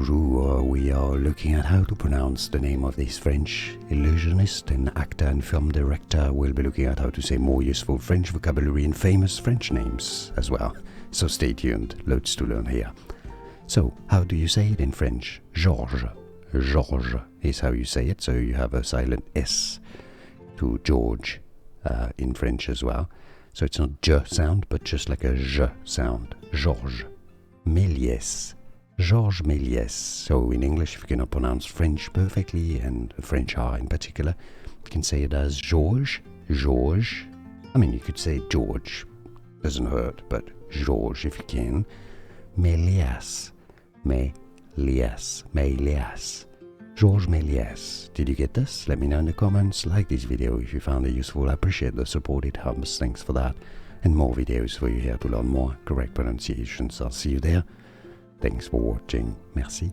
Bonjour, we are looking at how to pronounce the name of this French illusionist and actor and film director. We'll be looking at how to say more useful French vocabulary and famous French names as well. So stay tuned, loads to learn here. So, how do you say it in French? Georges. Georges is how you say it, so you have a silent S to George in French as well. So it's not J sound, but just like a J sound. Georges Méliès. Georges Méliès. So in English, if you cannot pronounce French perfectly, and French R in particular, you can say it as Georges. Georges. I mean, you could say George. Doesn't hurt, but Georges if you can. Méliès. Méliès. Méliès. Georges Méliès. Did you get this? Let me know in the comments. Like this video if you found it useful. I appreciate the support. It helps. Thanks for that. And more videos for you here to learn more correct pronunciations. I'll see you there. Thanks for watching. Merci.